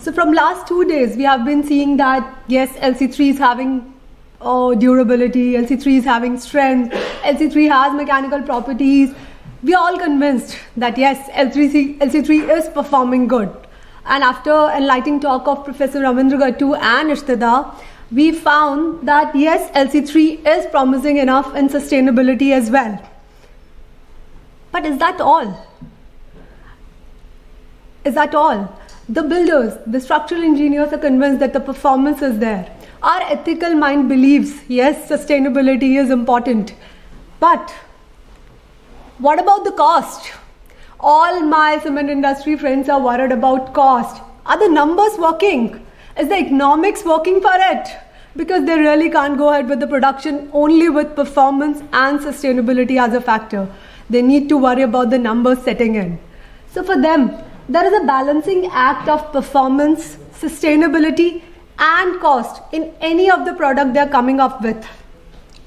So from last 2 days, we have been seeing that, yes, LC3 is having durability, LC3 is having strength, LC3 has mechanical properties. We are all convinced that yes, LC3 is performing good. And after enlightening talk of Professor Ravindra Gattu and Ishtada, we found that yes, LC3 is promising enough in sustainability as well. But is that all? Is that all? The builders, the structural engineers are convinced that the performance is there. Our ethical mind believes, yes, sustainability is important. But what about the cost? All my cement industry friends are worried about cost. Are the numbers working? Is the economics working for it? Because they really can't go ahead with the production only with performance and sustainability as a factor. They need to worry about the numbers setting in. So for them, there is a balancing act of performance, sustainability and cost in any of the product they are coming up with.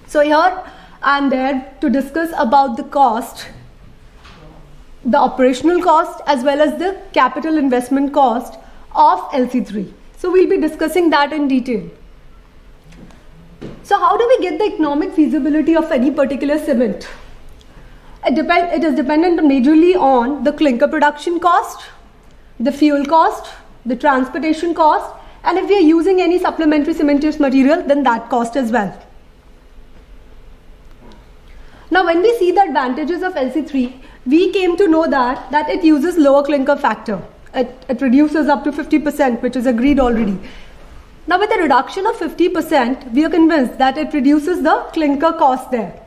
So here I am there to discuss about the cost, the operational cost as well as the capital investment cost of LC3. So we'll be discussing that in detail. So how do we get the economic feasibility of any particular cement? It is dependent majorly on the clinker production cost, the fuel cost, the transportation cost, and if we are using any supplementary cementitious material, then that cost as well. Now when we see the advantages of LC3, we came to know that it uses lower clinker factor. It reduces up to 50%, which is agreed already. Now with a reduction of 50%, we are convinced that it reduces the clinker cost there.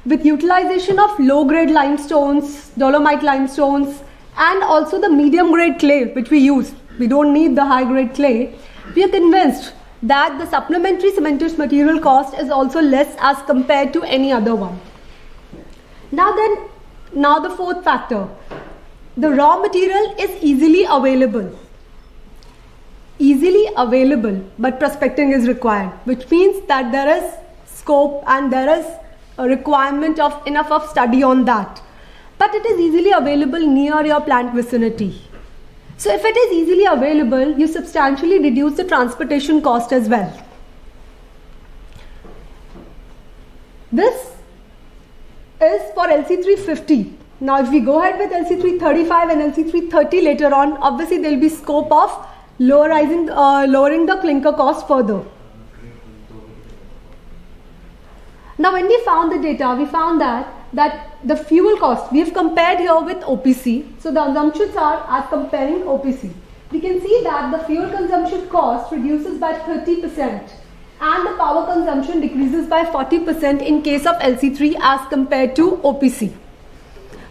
With utilization of low-grade limestones, dolomite limestones, and also the medium-grade clay which we use, we don't need the high-grade clay, we are convinced that the supplementary cementitious material cost is also less as compared to any other one. Now the fourth factor, the raw material is easily available, but prospecting is required, which means that there is scope and there is a requirement of enough of study on that. But it is easily available near your plant vicinity. So if it is easily available, you substantially reduce the transportation cost as well. This is for LC350. Now if we go ahead with LC335 and LC330 later on, obviously there will be scope of lowering the clinker cost further. Now when we found the data, we found that the fuel cost, we have compared here with OPC. So the assumptions are as comparing OPC. We can see that the fuel consumption cost reduces by 30% and the power consumption decreases by 40% in case of LC3 as compared to OPC.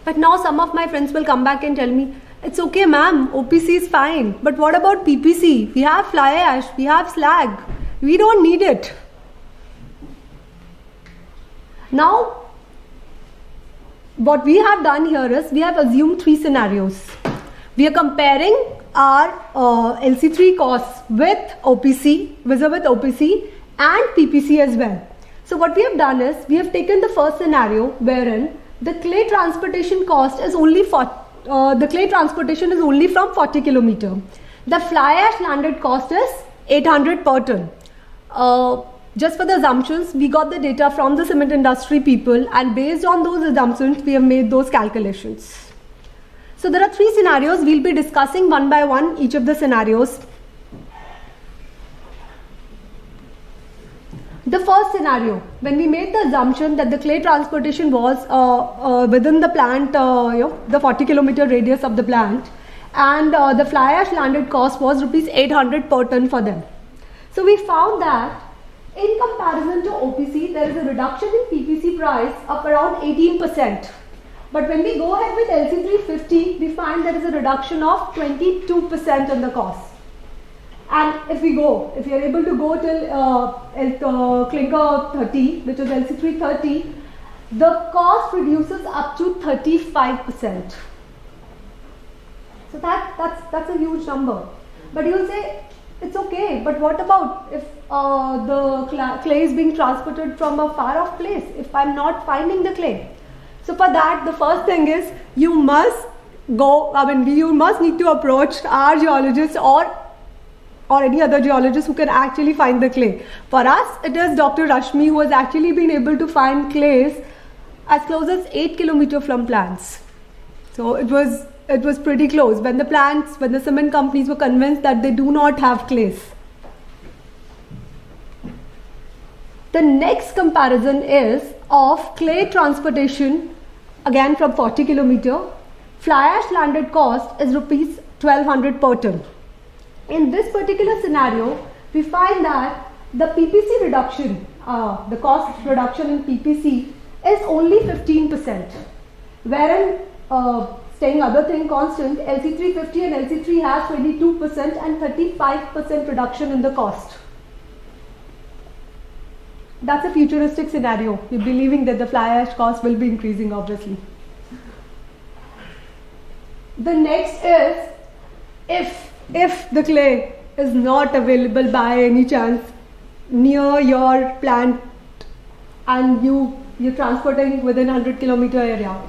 But now some of my friends will come back and tell me, it's okay ma'am, OPC is fine. But what about PPC? We have fly ash, we have slag. We don't need it. Now, what we have done here is we have assumed three scenarios. We are comparing our LC3 costs with OPC, vis-a-vis OPC and PPC as well. So what we have done is we have taken the first scenario wherein the clay transportation cost is only from 40 km. The fly ash landed cost is 800 per ton. Just for the assumptions, we got the data from the cement industry people, and based on those assumptions, we have made those calculations. So there are three scenarios. We'll be discussing one by one each of the scenarios. The first scenario, when we made the assumption that the clay transportation was within the plant, the 40 km radius of the plant, and the fly ash landed cost was rupees 800 per ton for them. So we found that in comparison to OPC, there is a reduction in PPC price of around 18%. But when we go ahead with LC350, we find there is a reduction of 22% in the cost. And if we are able to go till clinker 30, which is LC330, the cost reduces up to 35%. So that's a huge number. But you will say, it's okay, but what about if the clay is being transported from a far off place, if I'm not finding the clay? So for that, the first thing is you must you must need to approach our geologists or any other geologist who can actually find the clay. For us, it is Dr. Rashmi who has actually been able to find clays as close as 8 kilometers from plants. So it was pretty close when the cement companies were convinced that they do not have clays. The next comparison is of clay transportation, again from 40 kilometers. Fly ash landed cost is rupees 1200 per ton. In this particular scenario, we find that the PPC reduction, the cost reduction in PPC is only 15%, wherein staying other thing constant, LC350 and LC3 has 22% and 35% reduction in the cost. That's a futuristic scenario. We're believing that the fly ash cost will be increasing, obviously. The next is if the clay is not available by any chance near your plant and you're transporting within 100 kilometer area,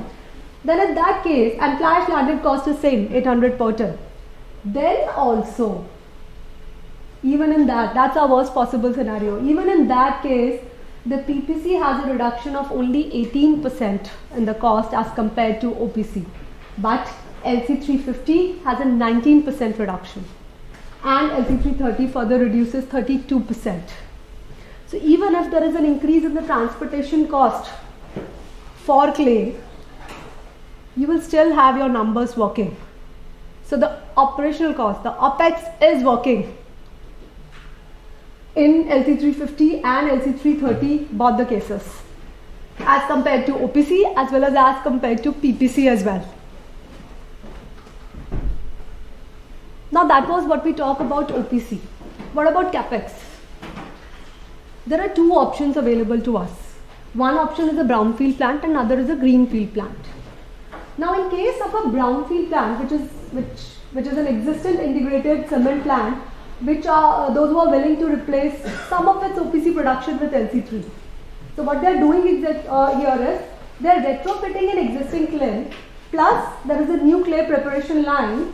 then in that case, and fly ash landed cost is same, 800 per ton. Then also, even in that's our worst possible scenario. Even in that case, the PPC has a reduction of only 18% in the cost as compared to OPC. But LC350 has a 19% reduction and LC330 further reduces 32%. So even if there is an increase in the transportation cost for clay, you will still have your numbers working. So the operational cost, the OPEX is working in LC350 and LC330, both the cases, as compared to OPC as well as compared to PPC as well. Now that was what we talk about OPC. What about CapEx? There are two options available to us. One option is a brownfield plant and another is a greenfield plant. Now in case of a brownfield plant, which is an existing integrated cement plant, which are those who are willing to replace some of its OPC production with LC3. So what they are doing is that here is they are retrofitting an existing kiln, plus there is a new clay preparation line,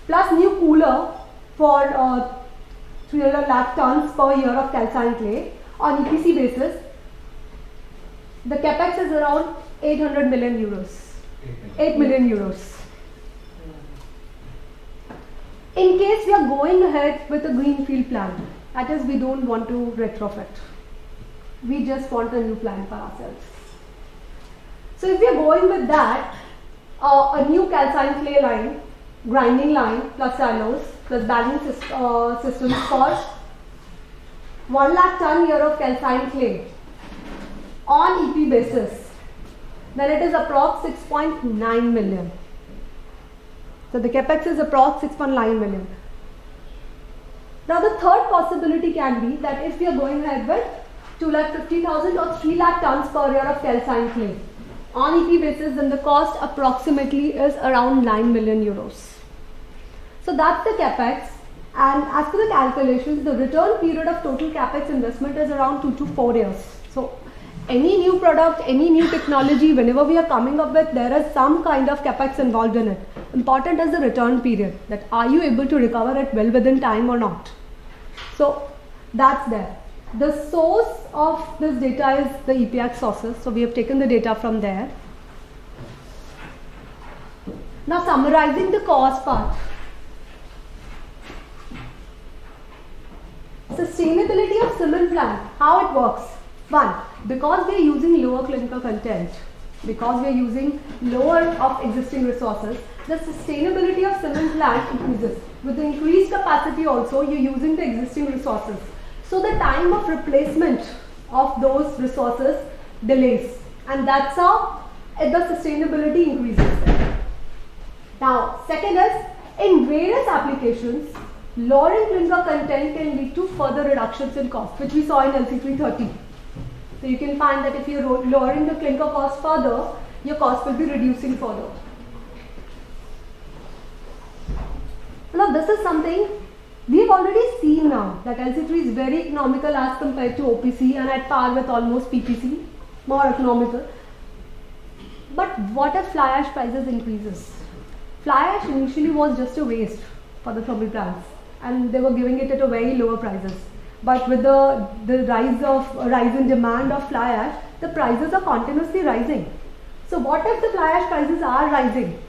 plus new cooler for 300 lakh tons per year of calcined clay on EPC basis. The capex is around 800 million euros. 8 million euros. In case we are going ahead with a greenfield plant, that is, we don't want to retrofit. We just want a new plant for ourselves. So if we are going with that, a new calcined clay line, grinding line, plus silos, plus bagging systems for 1 lakh ton year of calcined clay on EP basis, then it is approx 6.9 million. So the capex is approx 6.9 million. Now the third possibility can be that if we are going ahead with 2,50,000 or 3 lakh tons per year of calcined clay on EP basis, then the cost approximately is around 9 million euros. So that's the capex, and as per the calculations, the return period of total capex investment is around 2 to 4 years. So any new product, any new technology, whenever we are coming up with, there is some kind of capex involved in it. Important is the return period, that are you able to recover it well within time or not. So that's there. The source of this data is the EPIAC sources, so we have taken the data from there. Now summarizing the cost part. Sustainability of cement plant, how it works. One, because we are using lower clinker content, because we are using lower of existing resources, the sustainability of cement plant increases. With the increased capacity also, you are using the existing resources. So the time of replacement of those resources delays, and that's how the sustainability increases. Now, second is, in various applications, lowering clinker content can lead to further reductions in cost, which we saw in LC330. So you can find that if you are lowering the clinker cost further, your cost will be reducing further. Now this is something we have already seen now, that LC3 is very economical as compared to OPC and at par with almost PPC, more economical. But what if fly ash prices increases? Fly ash initially was just a waste for the thermal plants, and they were giving it at a very lower prices. But with the rise in demand of fly ash, the prices are continuously rising. So what if the fly ash prices are rising,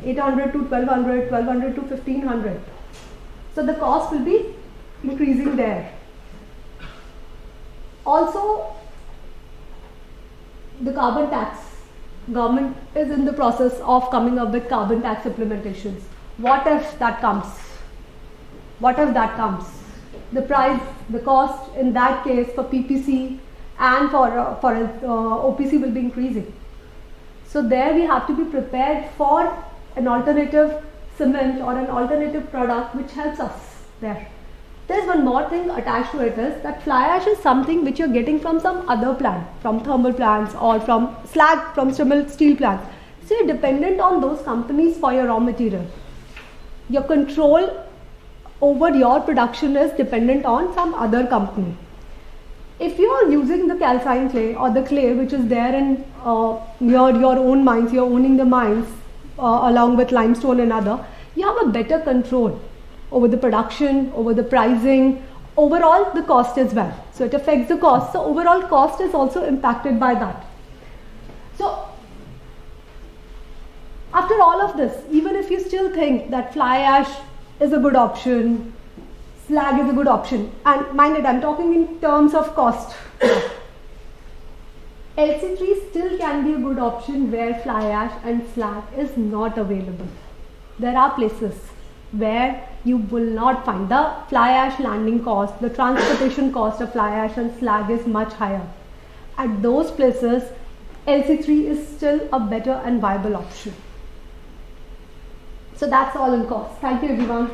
800 to 1200, 1200 to 1500? So the cost will be increasing there. Also, the carbon tax. Government is in the process of coming up with carbon tax implementations. What if that comes? What if that comes? The price, the cost in that case for PPC and for OPC will be increasing. So there we have to be prepared for an alternative cement or an alternative product which helps us there. There's one more thing attached to it, is that fly ash is something which you're getting from some other plant, from thermal plants or from slag, from steel plants. So you're dependent on those companies for your raw material. Your control over your production is dependent on some other company. If you're using the calcine clay or the clay which is there in your own mines, you're owning the mines along with limestone and other, you have a better control over the production, over the pricing, overall the cost as well. So it affects the cost. So overall cost is also impacted by that. So after all of this, even if you still think that fly ash is a good option, slag is a good option, and mind it, I'm talking in terms of cost. LC3 still can be a good option where fly ash and slag is not available. There are places where you will not find the fly ash landing cost, the transportation cost of fly ash and slag is much higher. At those places, LC3 is still a better and viable option. So that's all in cost. Thank you everyone.